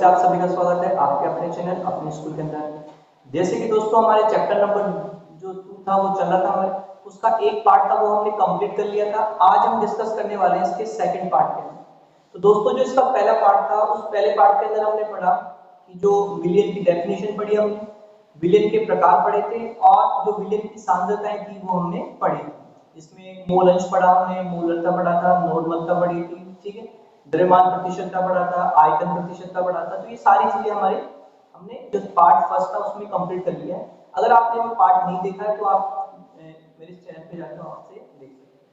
से आप सभी का स्वागत है आपके अपने चैनल अपने स्कूल के अंदर। जैसे कि दोस्तों हमारे चैप्टर नंबर जो 2 था वो चल रहा था हमारे, उसका एक पार्ट था वो हमने कंप्लीट कर लिया था। आज हम डिस्कस करने वाले हैं इसके सेकंड पार्ट के अंदर। तो दोस्तों जो इसका पहला पार्ट था उस पहले पार्ट के अंदर हमने पढ़ा कि जो विलेन की डेफिनेशन पढ़ी हमने, विलेन के प्रकार पढ़े थे और जो विलेन की सांद्रताएं थी वो हमने पढ़ी थी। इसमें मोल अंश पढ़ा हमने, मोलरता पढ़ा था, नॉर्मलता पढ़ी थी, ठीक है, द्रव्यमान प्रतिशतता पढ़ा था, आयतन प्रतिशतता पढ़ा था। तो ये सारी चीजें हमारे हमने जो पार्ट फर्स्ट था उसमें कंप्लीट कर लिया है। अगर आपने वो पार्ट नहीं देखा है तो आप मेरे चैनल पे जाकर वहां से देख सकते हैं,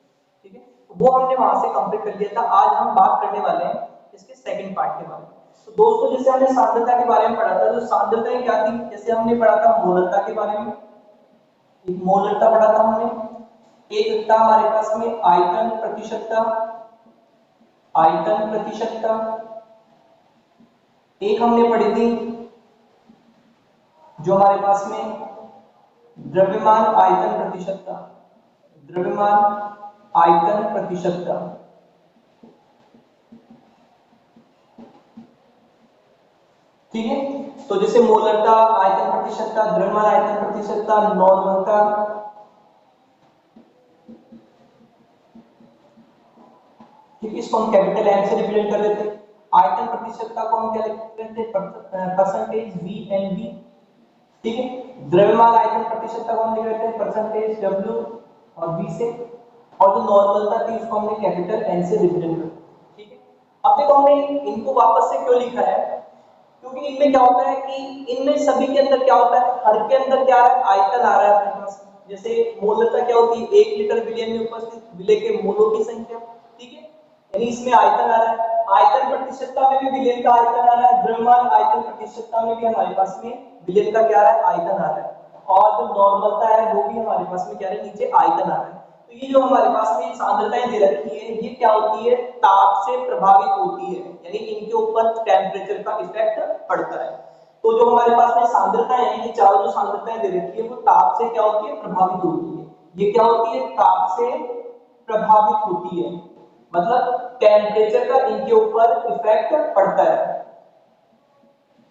ठीक है। तो वो हमने वहां से कंप्लीट कर लिया था। आज हम बात करने वाले हैं इसके सेकंड पार्ट के बारे में। तो दोस्तों जैसे हमने सांद्रता के बारे में पढ़ा था, जो सांद्रताएं क्या थी, जैसे हमने पढ़ा था मोलरता के बारे में, एक मोलरता पढ़ा था हमने, एक था हमारे पास में आयतन प्रतिशतता, आयतन प्रतिशतता, एक हमने पढ़ी थी जो हमारे पास में द्रव्यमान आयतन प्रतिशतता, द्रव्यमान आयतन प्रतिशतता, ठीक है। तो जैसे मोलरता, आयतन प्रतिशतता, द्रव्यमान आयतन प्रतिशतता, नॉर्मलता, ठीक है, इसको हम कैपिटल एम से रिप्रेजेंट कर देते हैं। आयतन प्रतिशतता को हम क्या लिखते हैं, परसेंटेज वी एन वी, ठीक है। द्रव्यमान आयतन प्रतिशतता को हम लिख देते हैं परसेंटेज डब्ल्यू और वी से, और जो नॉर्मलता थी उसको हमने कैपिटल एन से रिप्रेजेंट कर दिया, ठीक है। अब देखो हमने इनको वापस से क्यों लिखा है, क्योंकि इनमें क्या होता है कि इनमें सभी के अंदर क्या होता है, हर के अंदर क्या है, आयतन आ रहा है अपने पास। जैसे मोलरता क्या होती है, 1 लीटर विलेन में उपस्थित विलेन के मोलों की संख्या, ठीक है, यानी इसमें आयतन आ रहा है। आयतन प्रतिशतता में भी विलेन का आयतन आ रहा है, द्रव्यमान आयतन प्रतिशतता में भी हमारे पास में विलेन का क्या आ रहा है, आयतन आ रहा है, और जो नॉर्मलता है वो भी हमारे पास में क्या है, नीचे आयतन आ रहा है। तो ये जो हमारे पास में सांद्रताएं दे रखी है ये क्या होती है, ताप से प्रभावित होती है, यानी इनके ऊपर टेम्परेचर का इफेक्ट पड़ता है। तो जो हमारे पास में सांद्रताएं हैं, ये चारों जो सांद्रताएं दे रखी है वो ताप से क्या होती है, प्रभावित होती है। ये क्या होती है, ताप से प्रभावित होती है, मतलब टेम्परेचर का इनके ऊपर इफेक्ट पड़ता है,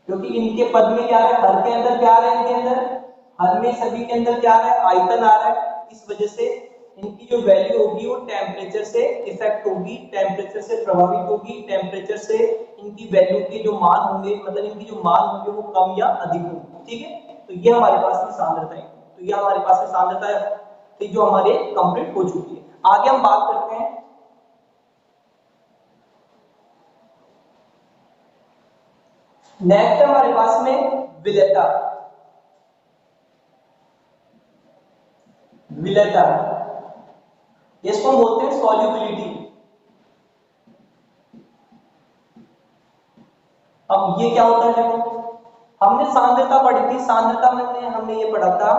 क्योंकि इनके पद में क्या है, हर के अंदर क्या है, इनके अंदर हर में सभी के अंदर क्या है, आयतन आ रहा है। इस वजह से इनकी जो वैल्यू होगी वो टेम्परेचर से इफेक्ट होगी, टेम्परेचर से प्रभावित होगी, टेम्परेचर से इनकी वैल्यू के जो मान होंगे, मतलब इनकी जो मान होंगे वो कम या अधिक होंगे, ठीक है। तो ये हमारे पास में सांद्रता है, तो ये हमारे पास में सांद्रता है जो हमारे कंप्लीट हो चुकी है। आगे हम बात करते हैं नेक्स्ट हमारे पास में विलेयता, विलेयता इसको हम बोलते हैं सॉल्युबिलिटी। अब ये क्या होता है, देखो हमने सांद्रता पढ़ी थी, सांद्रता में हमने ये पढ़ा था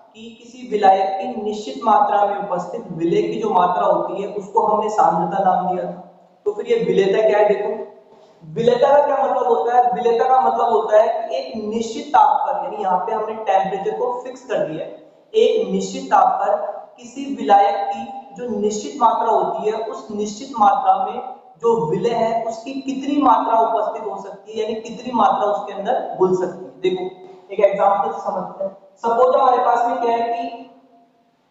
कि किसी विलायक की निश्चित मात्रा में उपस्थित विलेय की जो मात्रा होती है उसको हमने सांद्रता नाम दिया था। तो फिर ये विलेयता क्या है, देखो विलेयता का क्या मतलब होता है, विलेयता का मतलब होता है कि एक निश्चित ताप पर, यानी यहाँ पे हमने टेम्परेचर को फिक्स कर दिया है, एक निश्चित ताप पर किसी विलायक की जो निश्चित मात्रा होती है उस निश्चित मात्रा में जो विलेय है उसकी कितनी मात्रा उपस्थित हो सकती है, यानी कितनी मात्रा उसके अंदर घुल सकती है। देखो एक एग्जांपल से समझते हैं। सपोज हमारे पास में क्या है कि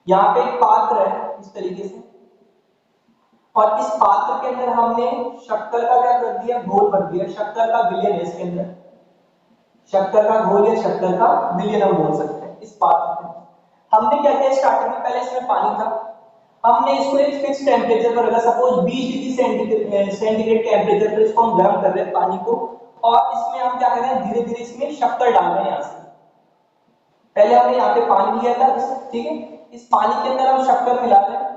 यहाँ पे एक पात्र है इस तरीके से, और इस पात्र के अंदर हमने शक्कर का क्या कर दिया, घोल भर दिया, शक्कर का विलयन है इसके अंदर, शक्कर का घोल या शक्कर का विलयन हम बोल सकते हैं। इस पात्र में हमने क्या किया, स्टार्टिंग में पहले इसमें पानी था, हमने इसको एक फिक्स टेम्परेचर पर रखा, सपोज 20 डिग्री सेंटीग्रेड टेम्परेचर पर इसको हम गर्म कर रहे हैं पानी को, और इसमें हम क्या कर रहे हैं, धीरे धीरे इसमें शक्कर डाल रहे हैं। यहाँ से पहले हमने यहाँ पे पानी लिया था, ठीक है, इस पानी के अंदर हम शक्कर मिला रहे हैं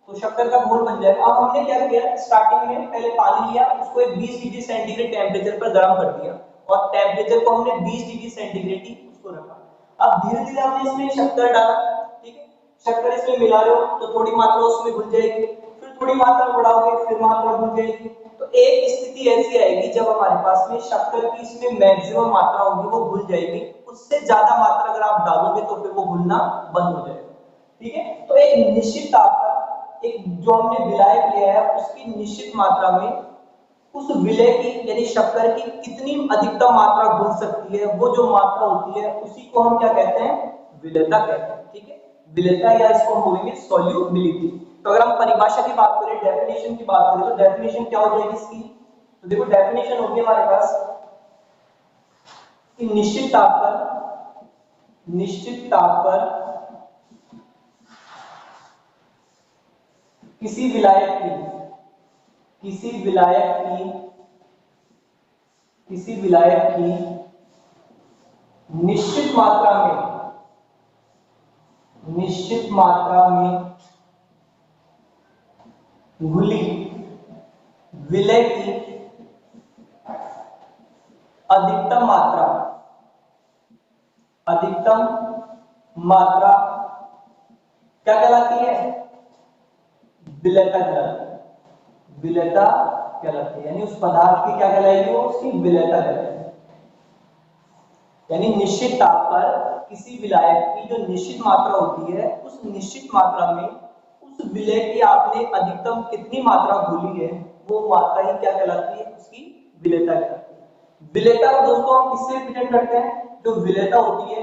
तो शक्कर का घोल बन जाएगा। अब हमने क्या किया, स्टार्टिंग में पहले पानी लिया, उसको एक 20 डिग्री सेंटीग्रेड टेम्परेचर पर गर्म कर दिया, और टेम्परेचर को हमने 20 डिग्री सेंटीग्रेड ही उसको रखा। अब धीरे धीरे हमने इसमें शक्कर डाला, ठीक है, शक्कर इसमें मिला रहे हो तो थोड़ी मात्रा उसमें घुल जाएगी, फिर थोड़ी मात्रा बढ़ाओगे फिर मात्रा घुल जाएगी। तो एक स्थिति ऐसी आएगी जब हमारे पास में शक्कर की इसमें मैक्सिमम मात्रा होगी, वो घुल जाएगी, उससे ज्यादा मात्रा अगर आप डालोगे तो फिर वो घुलना बंद हो जाएगा, ठीक है। तो एक निश्चित ताप पर एक जो हमने विलायक लिया है उसकी निश्चित मात्रा में उस विलय की यानी शक्कर की कितनी अधिकतम मात्रा घुल सकती है, वो जो मात्रा होती है उसी को हम क्या कहते हैं, विलेयता कहते हैं। ठीक है, विलेयता या इसको हम बोलेंगे सॉल्युबिलिटी। तो अगर हम परिभाषा की बात करें, डेफिनेशन की बात करें, तो डेफिनेशन क्या हो जाएगी इसकी, तो देखो डेफिनेशन होगी हमारे पास कि निश्चित ताप पर किसी विलायक की किसी विलायक की निश्चित मात्रा में घुली विलय की अधिकतम मात्रा क्या कहलाती है, विलेयता कहलाती है। विलेयता कहलाती है, यानी उस पदार्थ की क्या कहलाएगी, वो उसकी विलेयता कहलाएगी। यानी निश्चित ताप पर किसी विलायक की जो निश्चित मात्रा होती है, उस निश्चित मात्रा में उस विलय की आपने अधिकतम कितनी मात्रा घोली है, वो मात्रा ही क्या कहलाती है, उसकी विलेयता कहलाती है। विलेयता को दोस्तों हम किससे रिप्रेजेंट करते हैं, जो विलेयता होती है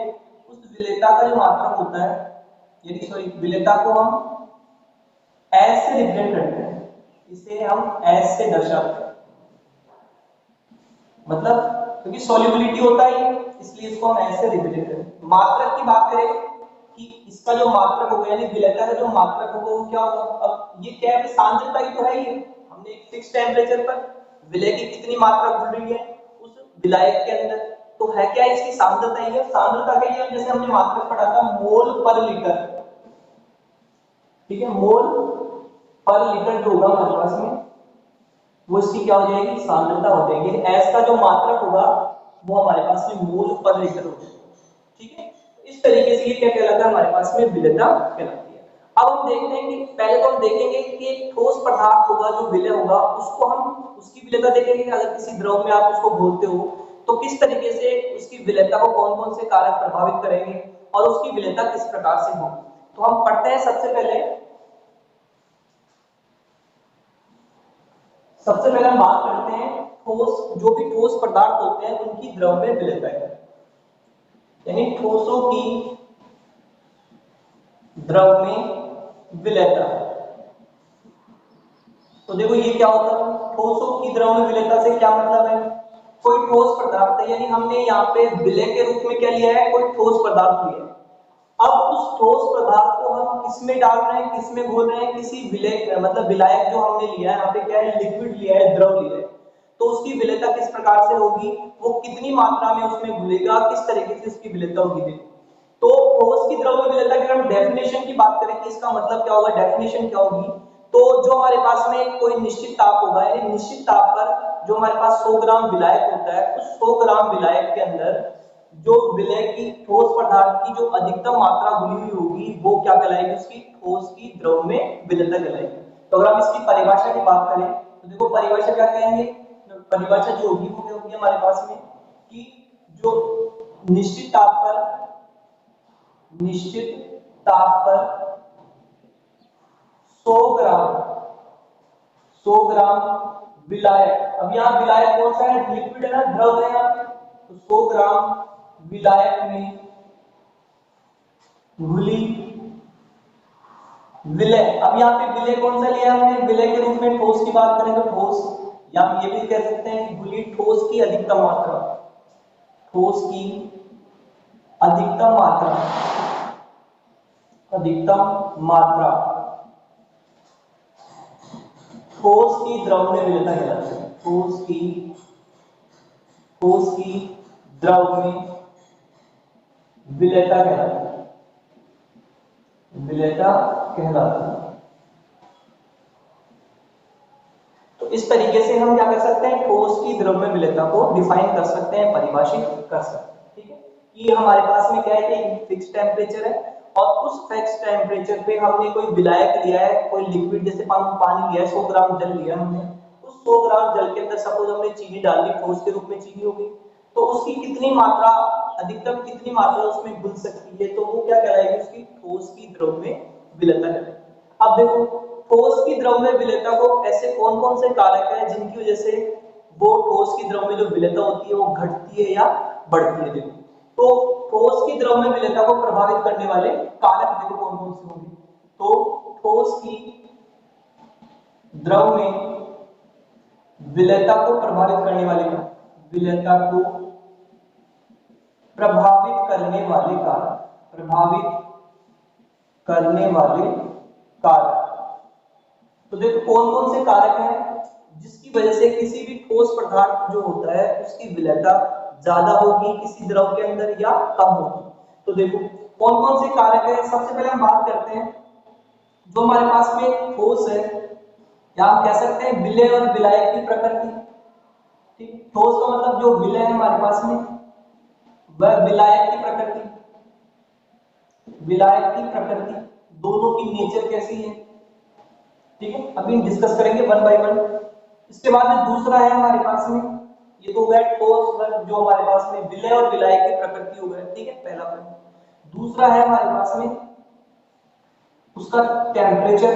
उस विलेयता का जो मात्रक होता है, यानी सॉरी विलेयता को हम एस से रिप्रेजेंट करते हैं, इसे हम एस से दर्शाते हैं, मतलब क्योंकि सॉल्युबिलिटी होता है इसलिए इसको हम ऐसे रिप्रेजेंट करें। मात्रक की बात करें कि इसका जो मात्रक होगा यानी विलेयता का जो मात्रक होगा वो क्या होगा, अब ये क्या है, सांद्रता ही तो है ये, हमने एक फिक्स टेम्परेचर पर विलय की कितनी मात्रा घुल रही है उस विलायक के अंदर, तो है क्या, इसकी सांद्रता ही है। सांद्रता के लिए जैसे हमने मात्रक पढ़ा था मोल पर लीटर, ठीक है, मोल पर लीटर जो होगा हमारे पास में वो इसकी क्या हो जाएगी, सांद्रता हो जाएगी। एस का जो मात्रक होगा वो हमारे पास में मोल पर लीटर हो जाएगा। ठीक है, इस तरीके से ये क्या कहलाता है, हमारे पास में विलेयता कहलाती है। अब हम देखते हैं कि पहले तो हम देखेंगे कि एक ठोस पदार्थ होगा जो विलय होगा, उसको हम उसकी विलेयता देखेंगे। अगर किसी द्रव में आप उसको घोलते हो तो किस तरीके से उसकी विलेयता को कौन कौन से कारक प्रभावित करेंगे और उसकी विलेयता किस प्रकार से होगी। तो हम पढ़ते हैं सबसे पहले हम बात करते हैं ठोस, जो भी ठोस पदार्थ होते हैं उनकी द्रव में विलेयता है, यानी ठोसों की द्रव में विलेयता। तो देखो ये क्या होता है, ठोसों की द्रव में विलेयता से क्या मतलब है, कोई ठोस पदार्थ है, यानी हमने यहाँ पे विलय के रूप में क्या लिया है, कोई ठोस पदार्थ लिया है। अब उस ठोस पदार्थ को हम किसमें डाल रहे हैं, किसमें घोल रहे हैं, किसी विलय मतलब विलायक जो हमने लिया है, यहाँ पे क्या है, लिक्विड लिया है, द्रव लिया है, तो उसकी विलेयता किस प्रकार से होगी, वो कितनी मात्रा में उसमें घुलेगा, किस तरीके से उसकी विलेयता होगी। तो ठोस की द्रव में विलेयता की हम डेफिनेशन की बात करें कि इसका मतलब क्या होगा, डेफिनेशन क्या होगी, तो जो हमारे पास में कोई निश्चित ताप होगा, यानी निश्चित ताप पर जो हमारे पास 100 ग्राम विलायक होता है, उस 100 ग्राम विलायक के अंदर जो विलय की ठोस पदार्थ की जो अधिकतम मात्रा घुली हुई होगी वो क्या कहलाएगी, उसकी ठोस की द्रव में विलेयता कहलाएगी। तो अगर हम इसकी परिभाषा की बात करें तो देखो परिभाषा क्या कहेंगे, परिभाषा जो होगी वो होगी हमारे पास में कि जो निश्चित ताप पर 100 ग्राम विलायक, अब यहाँ विलायक कौन सा है, लिक्विड है ना, द्रव है यहाँ पे, तो 100 ग्राम विलायक में घुली विलय। अब यहाँ पे विलय कौन सा लिया हमने, विलय के रूप में ठोस की बात करें तो ठोस, या हम ये भी कह सकते हैं कि घुली ठोस की अधिकतम मात्रा, ठोस की अधिकतम मात्रा ठोस की द्रव में विलेयता कहलाती है, ठोस की द्रव में विलेयता कहलाती है, विलेयता कहलाती है। तो इस तरीके से हम क्या कर सकते हैं, ठोस की द्रव में विलेयता को डिफाइन कर सकते हैं, परिभाषित कर सकते हैं। ठीक है, कि हमारे पास में क्या है कि फिक्स टेम्परेचर है और उस फिक्स टेम्परेचर पे हमने कोई विलायक लिया है, कोई लिक्विड जैसे पानी लिया है, 100 ग्राम जल लिया हमने, उस 100 ग्राम जल के अंदर सपोज हमने चीनी डाल दी, ठोस के रूप में चीनी हो गई, तो उसकी कितनी मात्रा, अधिकतम कितनी मात्रा उसमें घुल सकती है, तो वो क्या कहलाएगी, उसकी ठोस की द्रव में विलेयता कहलाएगी। अब देखो ठोस की द्रव्य विलेयता को ऐसे कौन कौन से कारक है जिनकी वजह से वो ठोस की द्रव्य जो विलेयता होती है वो घटती है या बढ़ती है? देखो, तो ठोस की द्रव्य विलेयता को प्रभावित करने वाले कारक देखो कौन कौन से होंगे। तो ठोस की द्रव में विलेयता को प्रभावित करने वाले कारक, विलेयता को प्रभावित करने वाले कारक, प्रभावित करने वाले कारक। तो देखो कौन कौन से कारक हैं जिसकी वजह से किसी भी ठोस पदार्थ जो होता है उसकी विलेयता ज्यादा होगी किसी द्रव के अंदर या कम होगी। तो देखो कौन कौन से कारक है। सबसे पहले हम बात करते हैं जो हमारे पास में ठोस है, या हम कह सकते हैं विलेय और विलायक की प्रकृति। ठीक, ठोस का मतलब जो विलेय है हमारे पास में वह विलायक की प्रकृति, विलायक की प्रकृति दोनों की नेचर कैसी है। ठीक है, अभी डिस्कस करेंगे वन बाय वन। इसके बाद में दूसरा है हमारे पास में, ये तो हो गया ठोस जो हमारे पास में विलेय और विलायक की प्रकृति हो गया। ठीक है, पहला पॉइंट। दूसरा है हमारे पास में उसका टेम्परेचर,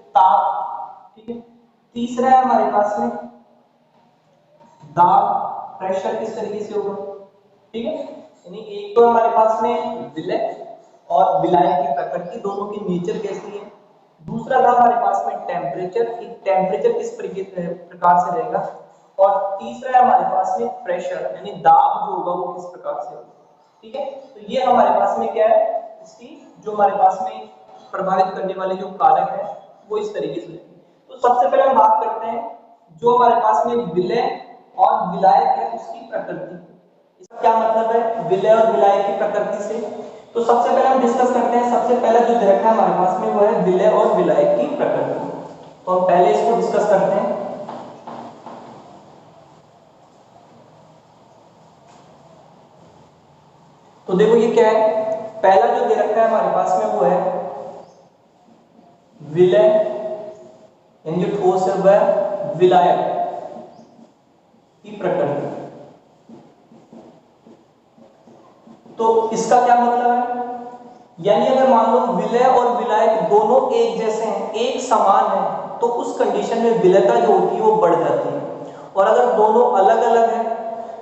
ताप। ठीक है, तीसरा है हमारे पास में दाब, प्रेशर किस तरीके से होगा। ठीक है, यानी एक तो हमारे पास में विलेय और विलायक की प्रकृति दोनों की नेचर कैसी है। दूसरा था हमारे पास में टेम्परेचर, कि टेम्परेचर किस प्रकार से रहेगा। और तीसरा है हमारे पास में प्रेशर, यानी दाब जो होगा वो किस प्रकार से होगा। ठीक है, तो ये हमारे पास में क्या है, इसकी जो हमारे पास में प्रभावित करने वाले जो कारक है वो इस तरीके से रहेंगे। तो सबसे पहले हम बात करते हैं जो हमारे पास में विलेय और विलायक है उसकी प्रकृति। इसका क्या मतलब है विलेय और विलायक की प्रकृति से। तो सबसे पहले हम डिस्कस करते हैं, सबसे पहला जो दे रखा है हमारे पास में वो है विलेय और विलायक की प्रकृति। तो हम पहले इसको डिस्कस करते हैं। तो देखो ये क्या है, पहला जो दे रखा है हमारे पास में वो है विलेय, यानी जो ठोस है वह विलायक की प्रकृति। तो इसका क्या मतलब है, यानी अगर मान लो विलेय और विलायक दोनों एक जैसे हैं, एक समान है, तो उस कंडीशन में विलेयता जो होती है वो बढ़ जाती है। और अगर दोनों अलग अलग हैं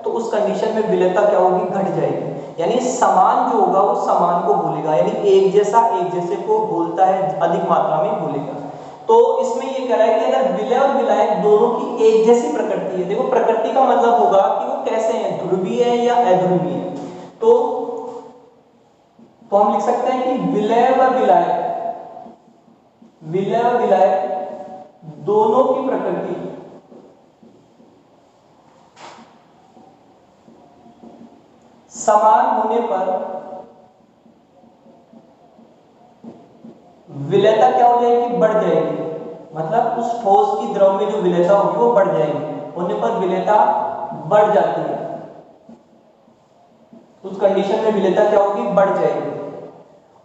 तो उस कंडीशन में विलेयता क्या होगी, घट जाएगी। यानी समान जो होगा वो समान को भूलेगा, यानी एक जैसा एक जैसे को भूलता है, अधिक मात्रा में भूलेगा। तो इसमें ये कह रहा है कि अगर विलेय और विलायक दोनों की एक जैसी प्रकृति है, देखो प्रकृति का मतलब होगा कि वो कैसे हैं, ध्रुवीय है या अध्रुवीय है। तो हम लिख सकते हैं कि विलेय व विलायक, विलेय और विलायक दोनों की प्रकृति समान होने पर विलेयता क्या हो जाएगी, बढ़ जाएगी। मतलब उस ठोस की द्रव में जो विलेयता होगी वो बढ़ जाएगी, होने पर विलेयता बढ़ जाती है। उस कंडीशन में विलेयता क्या होगी, बढ़ जाएगी।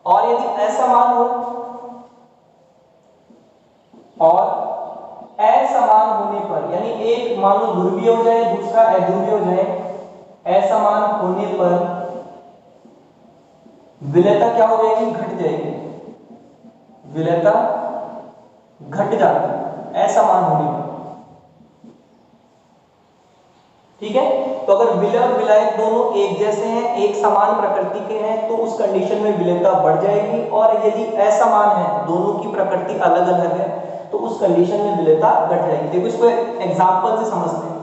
और यदि असमान हो और असमान होने पर, यानी एक मान लो ध्रुवीय हो जाए दूसरा अध्रुवीय हो जाए, असमान होने पर विलेयता क्या हो जाएगी, घट जाएगी। विलेयता घट जाती है असमान होने पर। ठीक है, तो अगर विलेय और विलायक दोनों एक जैसे हैं, एक समान प्रकृति के हैं, तो उस कंडीशन में विलेयता बढ़ जाएगी। और यदि असमान है, दोनों की प्रकृति अलग अलग है, तो उस कंडीशन में विलेयता घट जाएगी। देखो इसको एग्जांपल से समझते हैं।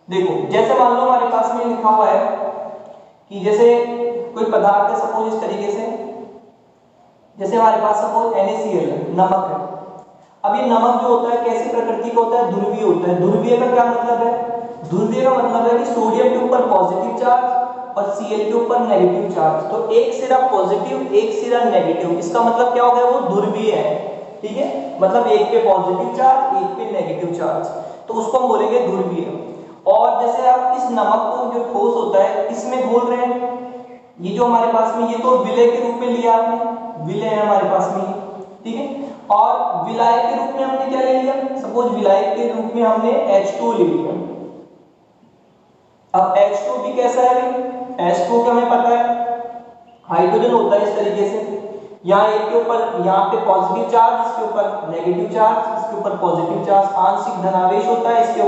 देखो जैसे मान लो हमारे पास में लिखा हुआ है कि जैसे कोई पदार्थ है, सपोज इस तरीके से, जैसे हमारे पास सपोज NaCl नमक है। अब ये नमक जो होता है कैसी प्रकृति का होता है, ध्रुवीय होता है। ध्रुवीय का क्या मतलब है, ध्रुवीय का मतलब है कि सोडियम के ऊपर पॉजिटिव चार्ज और Cl के ऊपर नेगेटिव चार्ज, तो एक सिरा पॉजिटिव एक सिरा नेगेटिव, इसका मतलब क्या हो गया, वो ध्रुवीय है। ठीक है, मतलब एक पे पॉजिटिव चार्ज एक पे नेगेटिव चार्ज, तो उसको हम बोलेंगे ध्रुवीय। और जैसे आप इस नमक को जो ठोस होता है इसमें घोल रहे हैं, ये जो हमारे पास में, ये तो विलेय के रूप में लिया आपने, विलेय है हमारे पास में। ठीक है, और विलायक के रूप में हमने क्या ले लिया, सपोज विलायक के रूप में हमने H2O ले लिया। अब H2 भी कैसा है, H2 का हमें पता है हाइड्रोजन होता है इस तरीके से, यहाँ एक के ऊपर यहाँ पे पॉजिटिव चार्ज, इसके ऊपर नेगेटिव चार्ज, इसके ऊपर पॉजिटिव चार्ज, आंशिक धनावेश होता है इसके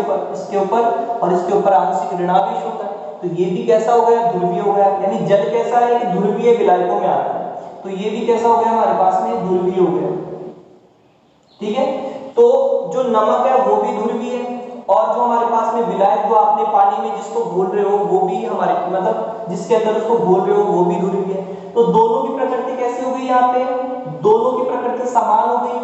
ऊपर और इसके ऊपर आंशिक ऋणावेश होता है। तो ये भी कैसा हो गया, ध्रुवीय हो गया। यानी जल कैसा है कि ध्रुवीय विलायकों में आता है, तो ये भी कैसा हो गया हमारे पास में, ध्रुवीय हो गया। ठीक है, तो जो नमक है वो भी ध्रुवीय है, और जो हमारे पास में विलायक जो आपने पानी में जिसको घोल रहे हो वो भी हमारे मतलब जिसके अंदर उसको घोल रहे हो वो भी ध्रुवीय है। तो दोनों की प्रकृति कैसी हो गई, यहाँ पे दोनों की प्रकृति समान हो गई।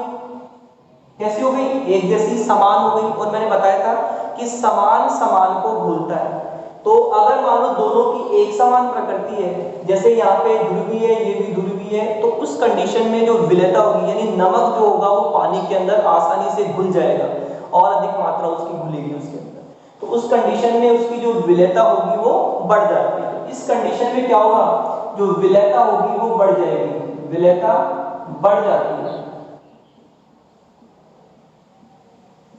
कैसी हो गई, एक जैसी समान हो गई। और मैंने बताया था कि समान समान को घोलता है। तो अगर मान लो दोनों की एक समान प्रकृति है, जैसे यहाँ पे ध्रुवीय है ये भी ध्रुवीय है, तो उस कंडीशन में जो विलेयता होगी यानी नमक जो होगा वो पानी के अंदर आसानी से घुल जाएगा और अधिक मात्रा उसकी घुलेगी उसके अंदर। तो उस कंडीशन में उसकी जो विलेयता होगी वो बढ़ जाती है। इस कंडीशन में क्या होगा, जो विलेयता होगी वो बढ़ जाएगी, विलेयता बढ़ जाती है।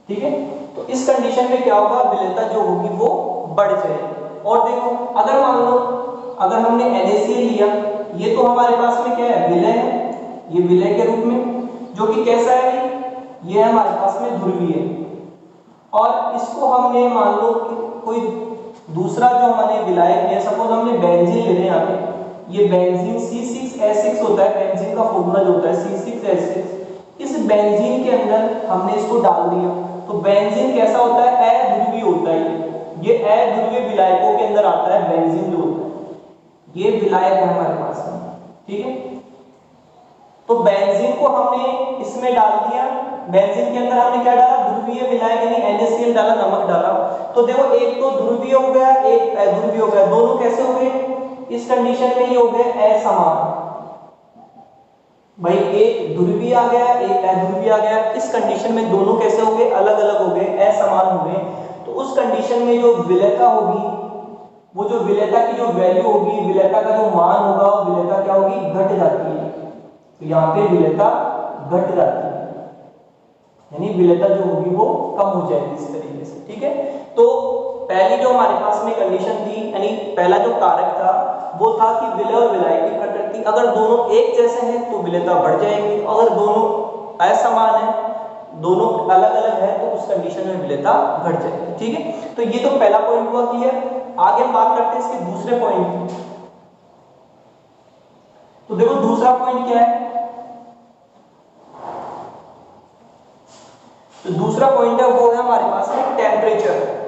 ठीक है, तो इस कंडीशन में क्या होगा, विलेयता जो होगी वो बढ़ जाएगी। और देखो अगर मान लो अगर हमने NaCl लिया, ये तो हमारे पास में क्या है, विलय है, ये विलय के रूप में जो कि कैसा है, ये हमारे पास में ध्रुवीय है। और इसको हमने मान लो कि कोई दूसरा जो हमारे विलायक है, सपोज हमने बेंजीन ले रहे हैं यहाँ पे, ये बेंजीन C6H6 होता है, बेंजीन का फॉर्मूला जो होता है C6H6। इस बेंजीन के अंदर हमने इसको डाल दिया, तो बेंजीन कैसा होता है, अध्रुवीय होता है। ये अध्रुवीय विलायकों के अंदर आता है बेंजीन जो होता है, ये विलायक है हमारे पास में। ठीक है, तो बेंजीन को हमने इसमें डाल दिया, बेंजीन के अंदर हमने क्या डाला, ध्रुवीय विलायक यानी NaCl डाला, नमक डाला। तो देखो एक तो ध्रुवीय हो गया, एक अध्रुवीय हो गया, दोनों कैसे हो गए, इस कंडीशन में ये हो गए असमान। भाई एक ध्रुवीय आ गया, एक अध्रुवीय आ गया, इस कंडीशन में दोनों कैसे हो गए, अलग अलग हो गए, असमान हो गए। तो उस कंडीशन में जो विलेयता होगी, वो जो विलेयता की जो वैल्यू होगी, विलेयता का जो मान होगा, विलेयता क्या होगी, घट जाती है। तो यहाँ पे विलेयता घट जाती है, यानी विलेयता जो होगी वो कम हो जाएगी इस तरीके से। ठीक है, तो पहली जो हमारे पास में कंडीशन थी, यानी पहला जो कारक था वो था कि विलय और विलायक की प्रकृति अगर दोनों एक जैसे हैं तो विलेयता बढ़ जाएगी, अगर दोनों असमान है, दोनों अलग अलग है, तो उस कंडीशन में विलेयता घट जाएगी। ठीक है, तो ये तो पहला पॉइंट हुआ क्लियर। आगे हम बात करते हैं इसके दूसरे पॉइंट की। तो देखो दूसरा पॉइंट क्या है, तो दूसरा पॉइंट है वो है हमारे पास में टेम्परेचर।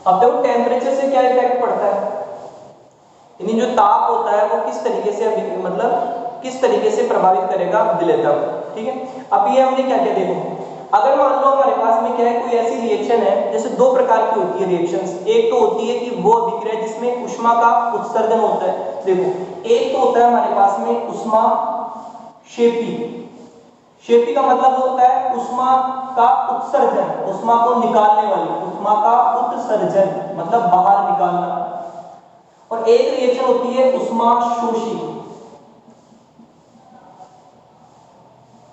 अब देखो टेम्परेचर से क्या इफेक्ट पड़ता है, यानी जो ताप होता है वो किस तरीके से मतलब किस तरीके से प्रभावित करेगा विलेयता को। ठीक है, अब ये हमने क्या क्या देखो, अगर मान लो हमारे पास में क्या है, कोई ऐसी रिएक्शन है, जैसे दो प्रकार की होती है रिएक्शंस। एक तो होती है कि वो अभिक्रिया जिसमें ऊष्मा का उत्सर्जन होता है। देखो एक तो होता है हमारे पास में ऊष्मा क्षेपी। क्षेपी का मतलब होता है ऊष्मा का उत्सर्जन, ऊष्मा को निकालने वाली, ऊष्मा का उत्सर्जन मतलब बाहर निकालना। और एक रिएक्शन होती है ऊष्मा शोषी,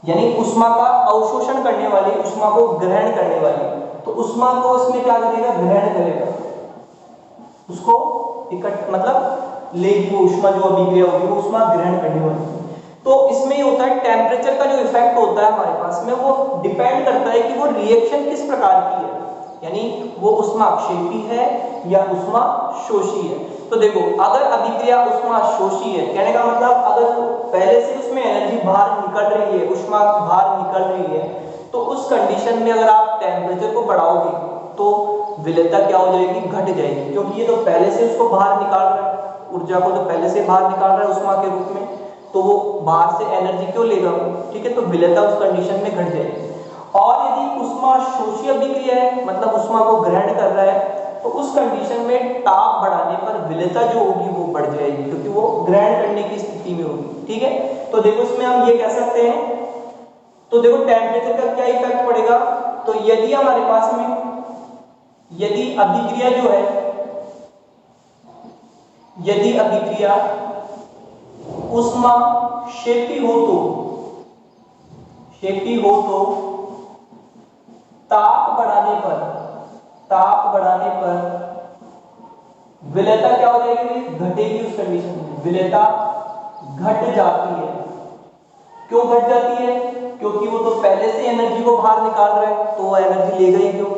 यानी ऊष्मा का अवशोषण करने वाली, ऊष्मा को ग्रहण करने वाली। तो ऊष्मा को इसमें क्या करेगा, ग्रहण करेगा, उसको इकट्ठ मतलब लेगी, वो ऊष्मा जो अभिक्रिया होगी वो ऊष्मा ग्रहण करने वाली। तो इसमें ये होता है टेम्परेचर का जो इफेक्ट होता है हमारे पास में, वो डिपेंड करता है कि वो रिएक्शन किस प्रकार की है, यानी वो ऊष्माक्षेपी है या ऊष्मा शोषी है। तो देखो अगर अभिक्रिया ऊष्मा शोषी है, कहने का मतलब अगर पहले से उसमें एनर्जी बाहर निकल रही है, ऊष्मा बाहर निकल रही है, तो उस कंडीशन में अगर आप टेम्परेचर को बढ़ाओगे तो विलेयता क्या हो जाएगी, घट जाएगी, क्योंकि ये तो पहले से उसको बाहर निकाल रहा है, ऊर्जा को तो पहले से बाहर निकाल रहा है ऊष्मा के रूप में, तो वो बाहर से एनर्जी क्यों लेगा। ठीक है, तो विलेयता उस कंडीशन में घट जाएगी। और यदि ऊष्मा शोषी अभिक्रिया है, मतलब ऊष्मा को ग्रहण कर रहा है, तो उस कंडीशन में ताप बढ़ाने पर विलेयता जो होगी वो बढ़ जाएगी, क्योंकि वो ग्रहण करने की स्थिति में होगी। ठीक है, तो देखो इसमें हम ये कह सकते हैं, तो देखो टेम्परेचर का क्या इफेक्ट पड़ेगा, तो यदि हमारे पास में यदि अभिक्रिया जो है, यदि अभिक्रिया ऊष्मा क्षेपी हो तो ताप बढ़ाने पर विलेयता क्या हो जाएगी, घटेगी उस कंडीशन में, विलेयता घट जाती है। क्यों घट जाती है, क्योंकि वो तो पहले से एनर्जी को बाहर निकाल रहा है, तो वो एनर्जी लेगा ही क्यों।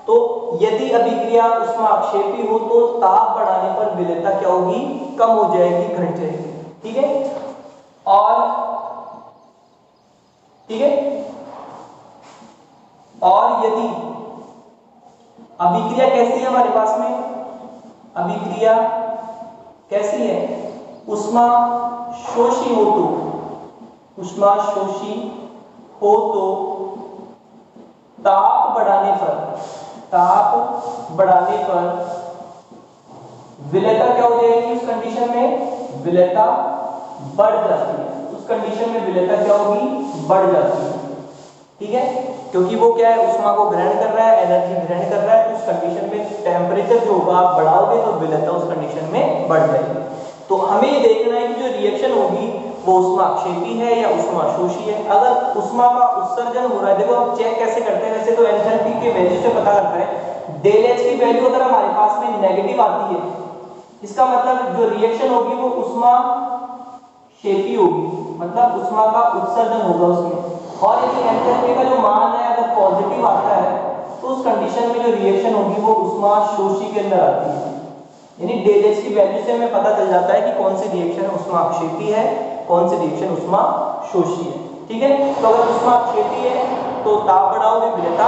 तो यदि अभिक्रिया उष्माक्षेपी हो तो ताप बढ़ाने पर विलेयता क्या होगी, कम हो जाएगी, घट जाएगी। ठीक है, और ठीक है, और यदि अभिक्रिया कैसी है हमारे पास में, अभिक्रिया कैसी है, उष्मा शोषी हो तो, उष्मा शोषी हो तो ताप बढ़ाने पर विलेयता क्या हो जाएगी, उस कंडीशन में विलेयता बढ़ जाती है, उस कंडीशन में विलेयता क्या होगी, बढ़ जाती है। ठीक है, क्योंकि वो क्या है, उष्मा को ग्रहण कर रहा है, एनर्जी ग्रहण कर रहा है, तो उस कंडीशन में टेम्परेचर जो होगा आप बढ़ाओगे तो विलेयता उस कंडीशन में बढ़ जाएगी। तो हमें ये देखना है कि जो रिएक्शन होगी वो उष्माक्षेपी है या उष्माशोषी है। अगर उष्मा का उत्सर्जन हो रहा है, देखो हम चेक कैसे करते हैं, वैसे तो एंथैल्पी के वैल्यू से पता करता है। डेल एच की वैल्यू अगर हमारे पास में नेगेटिव आती है, इसका मतलब जो रिएक्शन होगी वो उष्माक्षेपी होगी, मतलब उष्मा का उत्सर्जन होगा उसमें। और यदि एंथैल्पी का जो मान है अगर पॉजिटिव आता है तो उस कंडीशन में जो रिएक्शन होगी वो उष्माशोषी के अंदर आती है। यानी डेल एच की वैल्यू से हमें पता चल जाता है कि कौन सी रिएक्शन उष्माक्षेपी है, कौन सी रिएक्शन उष्माशोषी है। ठीक है, तो अगर उष्माक्षेपी है तो ताप बढ़ाओगे विलेयता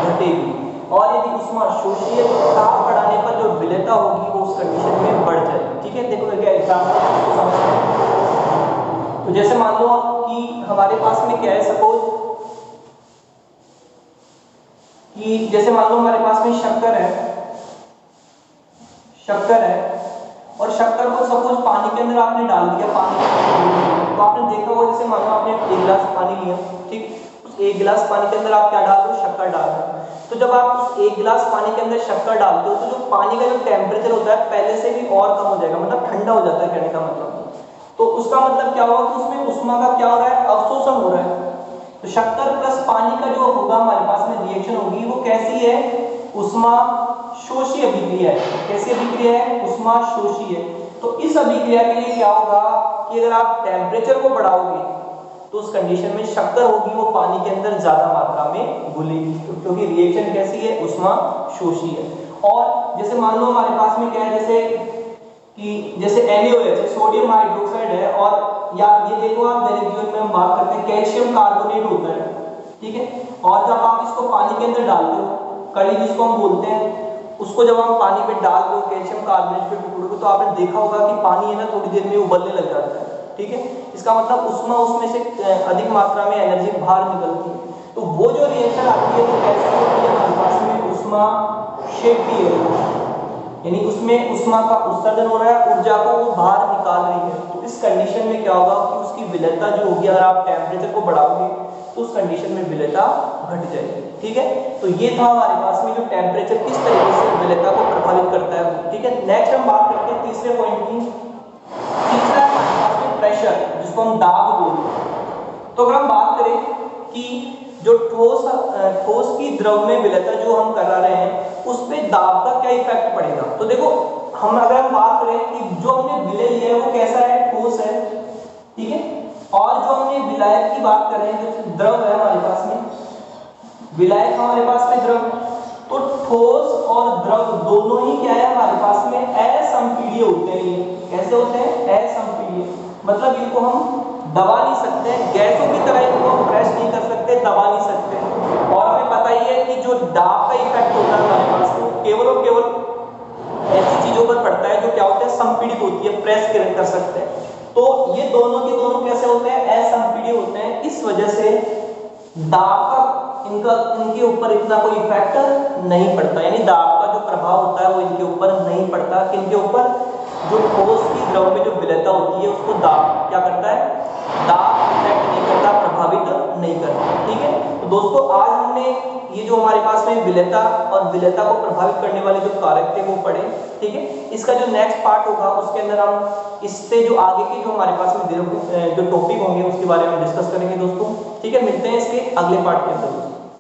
घटेगी, और यदि उष्माशोषी है तो ताप बढ़ाने पर जो विलेयता होगी वो उस कंडीशन में बढ़ जाएगी। ठीक है, देखो क्या एग्जांपल है उसको समझते हैं। तो जैसे मान लो कि हमारे पास में क्या है, सपोज कि जैसे मान लो हमारे पास में शक्कर है और शक्कर को सपोज पानी के अंदर आपने डाल दिया, पानी तो आपने देखा होगा, जैसे मान लो आपने एक गिलास पानी लिया, ठीक, उस एक गिलास पानी के अंदर आप क्या डाल रहे हो, शक्कर डाल रहे हो। तो जब आप उस एक गिलास पानी के अंदर शक्कर डालते हो तो जो पानी का जो टेम्परेचर होता है पहले से भी और कम हो जाएगा, मतलब ठंडा हो जाता है कहने का मतलब। तो उसका मतलब क्या होगा कि उसमें उष्मा का क्या हो रहा है, अवशोषण हो रहा है। तो शक्कर प्लस पानी का जो होगा हमारे पास में रिएक्शन होगी वो कैसी है, उष्माशोषी अभिक्रिया है। कैसी अभिक्रिया है, उष्माशोषी है। तो इस अभिक्रिया के लिए क्या होगा कि अगर आप टेम्परेचर को बढ़ाओगे तो उस कंडीशन में शक्कर होगी वो पानी के अंदर ज्यादा मात्रा में घुलेगी, क्योंकि रिएक्शन कैसी है, उष्माशोषी है। और जैसे मान लो हमारे पास में क्या है, जैसे NaOH सोडियम हाइड्रोक्साइड है, और या ये देखो आप दैनिक जीवन में हम बात करते हैं कैल्शियम कार्बोनेट होता है, ठीक है। और जब आप इसको पानी के अंदर डालते हो, कड़ी जिसको हम बोलते हैं, उसको जब हम पानी में डाल दो कैल्शियम कार्बोनेट के टुकड़े को, तो आपने देखा होगा कि पानी है ना थोड़ी देर में उबलने लग जाता है, ठीक है। इसका मतलब उष्मा उसमें से अधिक मात्रा में एनर्जी बाहर निकलती है। तो वो जो रिएक्शन आती है वो कैसे होती है, हमारे पास में उष्माक्षेपी है, यानी उसमें उष्मा का उत्सर्जन हो रहा है, ऊर्जा को वो बाहर निकाल रही है। तो इस कंडीशन में क्या होगा कि उसकी विलेयता जो होगी, अगर आप टेम्परेचर को बढ़ाओगे तो उस कंडीशन में विलेयता घट जाएगी, ठीक है। तो ये था हमारे पास में जो टेम्परेचर किस तरीके से विलेयता को प्रभावित करता है, ठीक है। नेक्स्ट हम बात करते हैं तीसरे पॉइंट की। तीसरा हमारे पास में प्रेशर, जिसको हम दाब बोलते हैं। तो अगर हम बात करें कि जो ठोस की द्रव में विलेयता जो हम करा रहे हैं उस पे दाब का क्या इफेक्ट पड़ेगा। तो देखो अगर हम बात करें कि जो हमने विलेय लिया है वो कैसा है, ठोस है, ठीक है। और जो हमने विलायक की बात कर रहे हैं, जो द्रव है हमारे पास में, विलायक हमारे पास में द्रव, तो ठोस और द्रव दोनों ही क्या है हमारे पास में असंपीड्य होते हैं। ये कैसे होते हैं, असंपीड्य, मतलब इनको हम दबा नहीं सकते, गैसों की तरह इनको हम प्रेस नहीं कर सकते, दबा नहीं सकते। और हमें पता ही है कि जो दाब का इफेक्ट होता है हमारे पास में केवल और केवल ऐसी चीजों पर पड़ता है जो क्या होते हैं, संपीड़ित होती है, प्रेस कर सकते हैं। तो ये दोनों के दोनों कैसे होते हैं, असंपीड्य होते हैं। इस वजह से दाब का इनके ऊपर इतना कोई इफेक्ट नहीं पड़ता, यानी दाब का जो प्रभाव होता है वो इनके ऊपर नहीं पड़ता। किनके ऊपर, जो ठोस की द्रव में जो विलेयता होती है उसको दाब क्या करता है, दाब इफेक्ट नहीं करता, प्रभावित नहीं करता, ठीक है। तो दोस्तों आज हमने ये जो हमारे पास में विलेयता और विलेयता को प्रभावित करने वाले जो कारक थे वो पढ़े, ठीक है। इसका जो नेक्स्ट पार्ट होगा उसके अंदर हम इससे जो आगे के जो हमारे पास में जो टॉपिक होंगे उसके बारे में डिस्कस करेंगे दोस्तों, ठीक है। मिलते हैं इसके अगले पार्ट के अंदर।